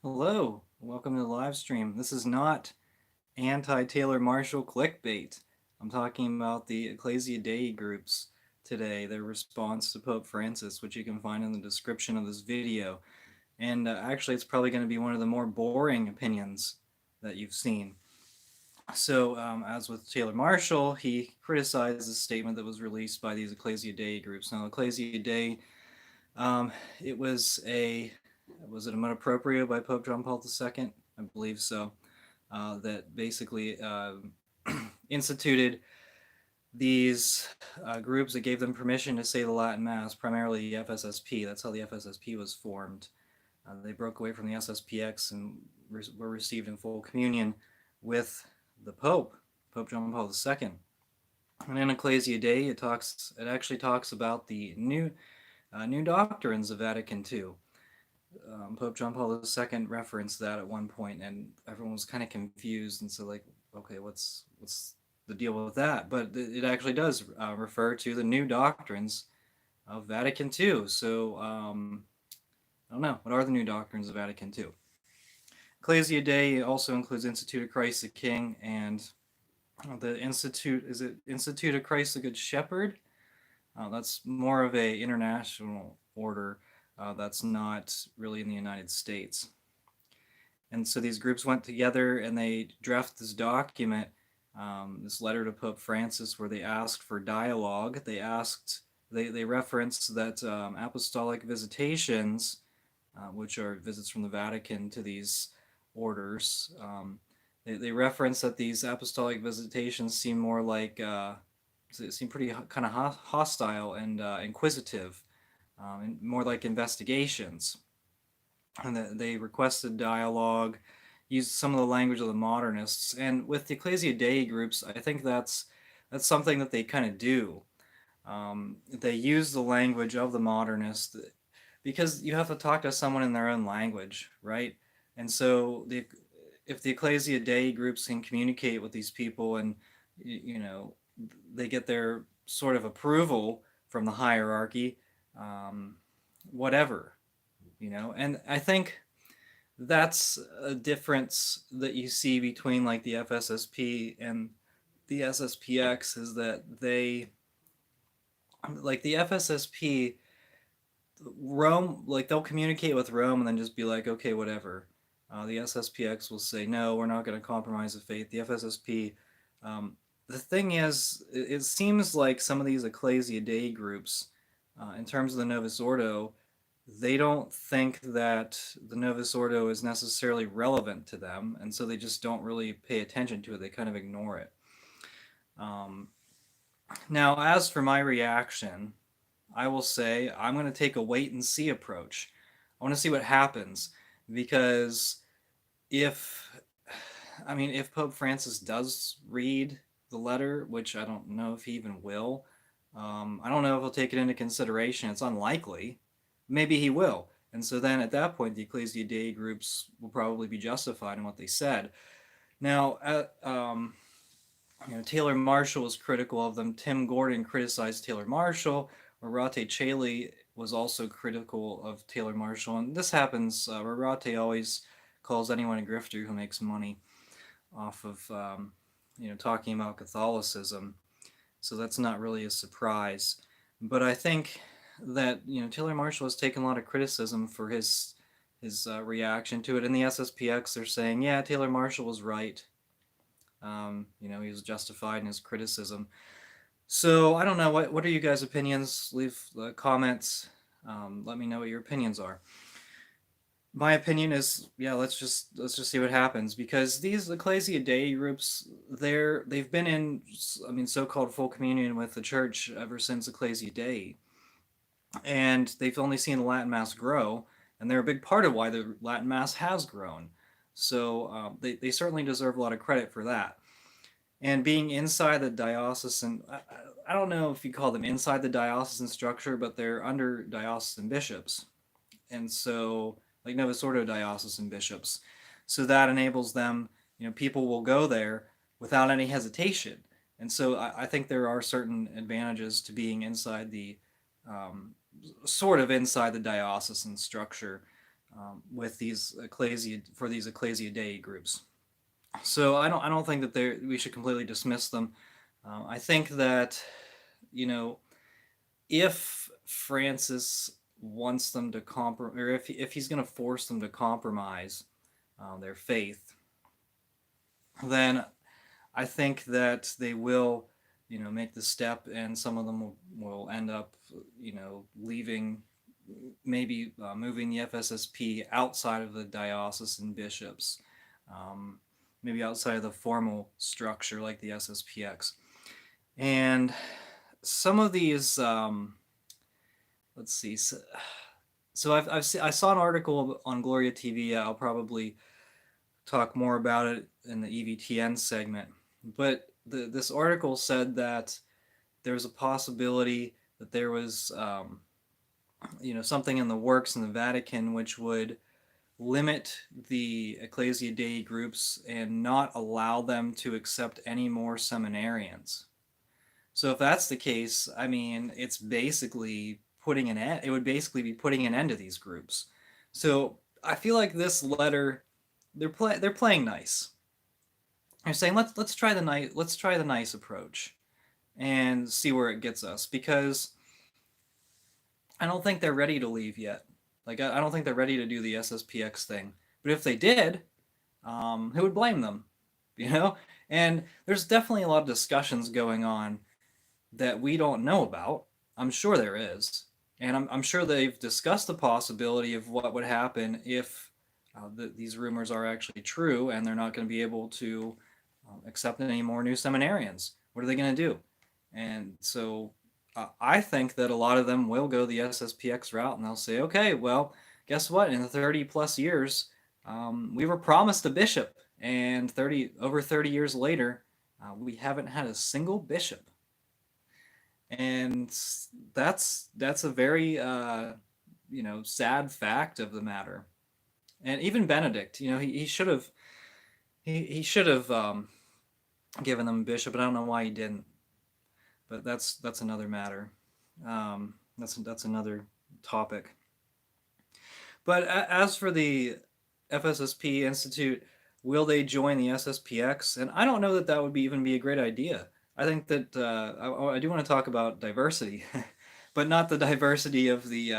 Hello, welcome to the live stream. This is not anti-Taylor Marshall clickbait. I'm talking about the Ecclesia Dei groups today, their response to Pope Francis, which you can find in the description of this video. And actually, it's probably going to be one of the more boring opinions that you've seen. So, as with Taylor Marshall, he criticized a statement that was released by these Ecclesia Dei groups. Now, Ecclesia Dei, it was it a motu proprio by Pope John Paul II? I believe so. That basically instituted these groups that gave them permission to say the Latin Mass, primarily the FSSP. That's how the FSSP was formed. They broke away from the SSPX and were received in full communion with the Pope, Pope John Paul II. And in Ecclesia Dei, it actually talks about the new doctrines of Vatican II. Pope John Paul II referenced that at one point, and everyone was kind of confused and so like, okay, what's the deal with that? But it actually does refer to the new doctrines of Vatican II. So I don't know, what are the new doctrines of Vatican II? Ecclesia Dei also includes Institute of Christ the King and the Institute. Is it Institute of Christ the Good Shepherd? That's more of a international order. That's not really in the United States. And so these groups went together and they drafted this document, this letter to Pope Francis, where they asked for dialogue. They referenced that apostolic visitations, which are visits from the Vatican to these orders, they reference that these apostolic visitations seem more like seem pretty kind of hostile and inquisitive, and more like investigations. And that they requested dialogue, used some of the language of the modernists. And with the Ecclesia Dei groups, I think that's something that they kind of do. They use the language of the modernists because you have to talk to someone in their own language, right? And so if the Ecclesia Dei groups can communicate with these people and you know they get their sort of approval from the hierarchy, um, whatever, and I think that's a difference that you see between like the FSSP and the SSPX is that they like the FSSP Rome, like they'll communicate with Rome and then just be like, okay, whatever. The SSPX will say, no, we're not going to compromise the faith. The FSSP, the thing is, it seems like some of these Ecclesia Dei groups, in terms of the Novus Ordo, they don't think that the Novus Ordo is necessarily relevant to them, and so they just don't really pay attention to it. They kind of ignore it. Um, Now, as for my reaction, I will say I'm going to take a wait and see approach. I want to see what happens because if if Pope Francis does read the letter, which I don't know if he even will, I don't know if he'll take it into consideration. It's unlikely. Maybe he will. And so then at that point, the Ecclesia Dei groups will probably be justified in what they said. Now, Taylor Marshall was critical of them. Tim Gordon criticized Taylor Marshall. Rorate Caeli was also critical of Taylor Marshall. And this happens. Rorate always calls anyone a grifter who makes money off of talking about Catholicism. So that's not really a surprise. But I think that Taylor Marshall has taken a lot of criticism for his reaction to it. In the SSPX, they're saying, yeah, Taylor Marshall was right. He was justified in his criticism. So I don't know. What are you guys' opinions? Leave comments. Let me know what your opinions are. My opinion is, yeah, let's just see what happens because these Ecclesia Dei groups, they've been in, so-called full communion with the Church ever since Ecclesia Dei, and they've only seen the Latin Mass grow, and they're a big part of why the Latin Mass has grown. So they certainly deserve a lot of credit for that. And being inside the diocesan, I don't know if you call them inside the diocesan structure, but they're under diocesan bishops. And so, like Novus Ordo diocesan bishops. So that enables them, people will go there without any hesitation. And so I think there are certain advantages to being inside the, sort of inside the diocesan structure. with these ecclesia for these Ecclesia Dei groups. So I don't think that we should completely dismiss them. I think that, you know, if Francis wants them to compromise, or if he's going to force them to compromise their faith, then I think that they will, make the step, and some of them will end up, leaving, maybe moving the FSSP outside of the diocesan bishops, um, maybe outside of the formal structure like the SSPX. And some of these, let's see. So I saw an article on Gloria TV. I'll probably talk more about it in the EVTN segment. But this article said that there was a possibility that there was, something in the works in the Vatican which would limit the Ecclesia Dei groups and not allow them to accept any more seminarians. So if that's the case, I mean, it's basically putting an end. It would basically be putting an end to these groups. So I feel like this letter, they're playing nice. They're saying let's try the nice approach and see where it gets us, because I don't think they're ready to leave yet. Like I don't think they're ready to do the SSPX thing. But if they did, who would blame them? You know? And there's definitely a lot of discussions going on that we don't know about. I'm sure there is. And I'm sure they've discussed the possibility of what would happen if these rumors are actually true and they're not going to be able to accept any more new seminarians. What are they going to do? And so I think that a lot of them will go the SSPX route, and they'll say, okay, well, guess what? In 30 plus years, we were promised a bishop, and over 30 years later, we haven't had a single bishop. And that's a very sad fact of the matter. And even Benedict, he should have given them a bishop, but I don't know why he didn't. But that's another matter. That's another topic. But as for the FSSP Institute, will they join the SSPX? And I don't know that would even be a great idea. I think that I do want to talk about diversity, but not the diversity of the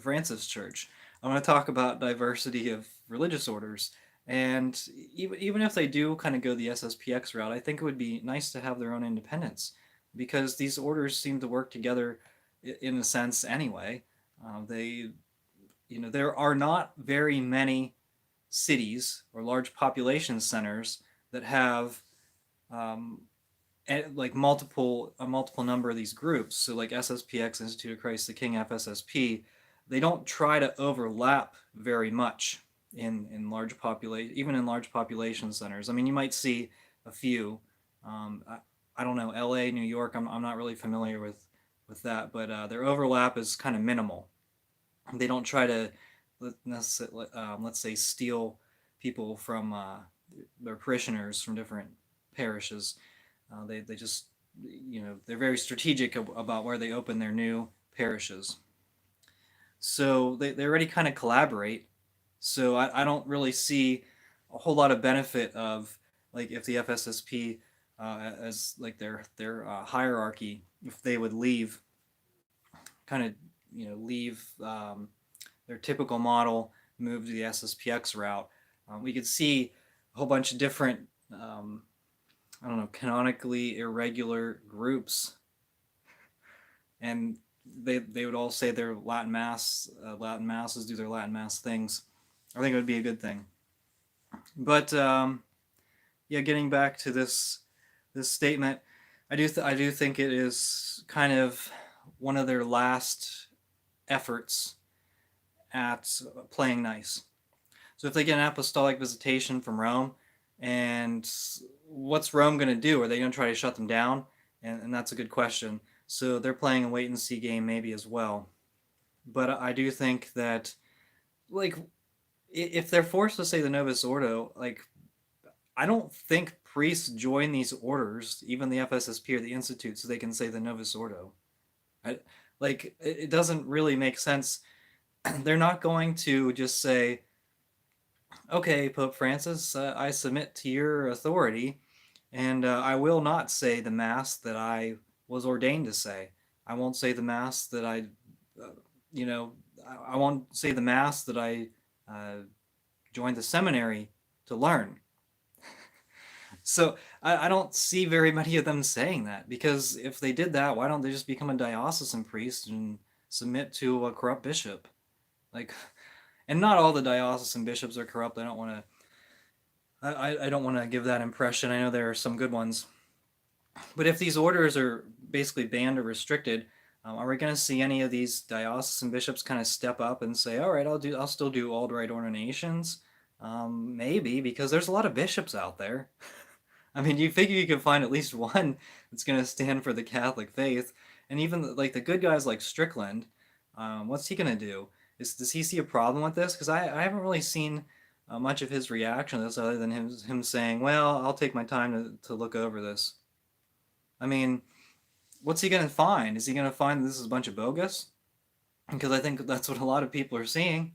Francis Church. I want to talk about diversity of religious orders. And even if they do kind of go the SSPX route, I think it would be nice to have their own independence, because these orders seem to work together in a sense anyway. There are not very many cities or large population centers that have like a multiple number of these groups. So like SSPX, Institute of Christ the King, FSSP, they don't try to overlap very much in large population, even in large population centers. I mean, you might see a few. I don't know, LA, New York, I'm not really familiar with that, but their overlap is kind of minimal. They don't try to, let's say, steal people from their parishioners from different parishes. They just, they're very strategic about where they open their new parishes. So they already kind of collaborate. So I don't really see a whole lot of benefit of, like, if the FSSP as like their hierarchy, if they would leave their typical model, move to the SSPX route. We could see a whole bunch of different canonically irregular groups, and they would all say their Latin masses, do their Latin mass things. I think it would be a good thing. But getting back to this statement, I do think it is kind of one of their last efforts at playing nice. So if they get an apostolic visitation from Rome, and what's Rome going to do? Are they going to try to shut them down? And that's a good question. So they're playing a wait and see game maybe as well. But I do think that, like, if they're forced to say the Novus Ordo, like, I don't think priests join these orders, even the FSSP or the Institute, so they can say the Novus Ordo. It doesn't really make sense they're not going to just say, okay, Pope Francis, I submit to your authority, and I will not say the Mass that I was ordained to say. I won't say the Mass that uh, you know, I won't say the Mass that I uh, joined the seminary to learn. So I don't see very many of them saying that, because if they did that, why don't they just become a diocesan priest and submit to a corrupt bishop? Like, and not all the diocesan bishops are corrupt. I don't want to. I don't want to give that impression. I know there are some good ones, but if these orders are basically banned or restricted, are we going to see any of these diocesan bishops kind of step up and say, "All right, I'll still do all right ordinations"? Maybe, because there's a lot of bishops out there. I mean, you figure you could find at least one that's going to stand for the Catholic faith, and even like the good guys like Strickland, what's he going to do? Does he see a problem with this? Because I haven't really seen much of his reaction to this other than him saying, "Well, I'll take my time to look over this." I mean, what's he going to find? Is he going to find that this is a bunch of bogus? Because I think that's what a lot of people are seeing.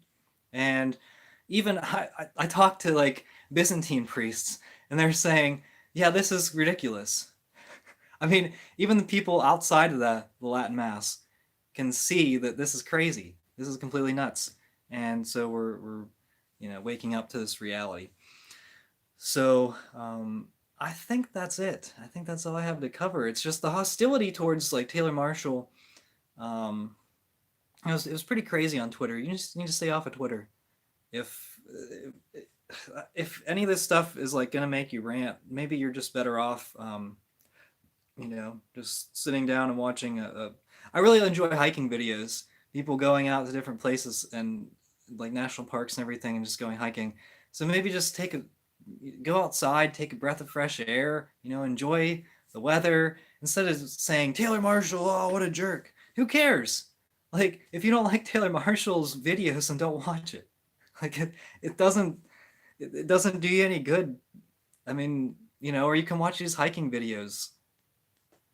And even I talked to like Byzantine priests, and they're saying, yeah, this is ridiculous. I mean, even the people outside of the Latin Mass can see that this is crazy. This is completely nuts. And so we're waking up to this reality. So I think that's it. I think that's all I have to cover. It's just the hostility towards like Taylor Marshall. Um, it was pretty crazy on Twitter. You just need to stay off of Twitter. If any of this stuff is like gonna make you rant, maybe you're just better off, just sitting down and watching I really enjoy hiking videos. People going out to different places and like national parks and everything, and just going hiking. So maybe just go outside, take a breath of fresh air. Enjoy the weather instead of saying Taylor Marshall. Oh, what a jerk! Who cares? Like, if you don't like Taylor Marshall's videos, then don't watch it. Like it doesn't it doesn't do you any good. I mean, or you can watch these hiking videos.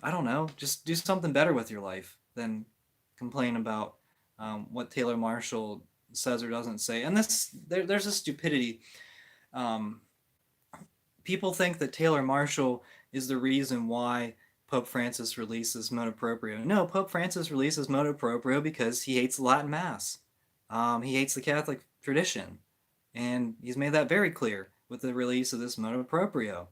I don't know. Just do something better with your life than complain about what Taylor Marshall says or doesn't say. And there's a stupidity. Um, People think that Taylor Marshall is the reason why Pope Francis releases motu proprio. No, Pope Francis releases motu proprio because he hates the Latin Mass. He hates the Catholic tradition. And he's made that very clear with the release of this motu proprio.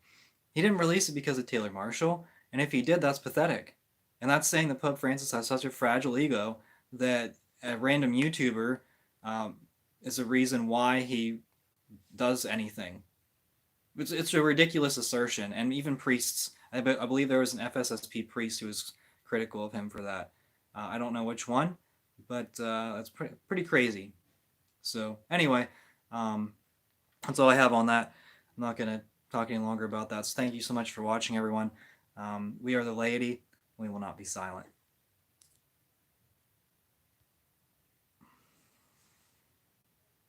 He didn't release it because of Taylor Marshall, and if he did, that's pathetic. And that's saying that Pope Francis has such a fragile ego that a random YouTuber um, is a reason why he does anything. It's a ridiculous assertion, and even priests. I believe there was an FSSP priest who was critical of him for that. I don't know which one, but that's pretty crazy. So anyway, um, that's all I have on that. I'm not going to talk any longer about that. So thank you so much for watching, everyone. We are the laity. We will not be silent.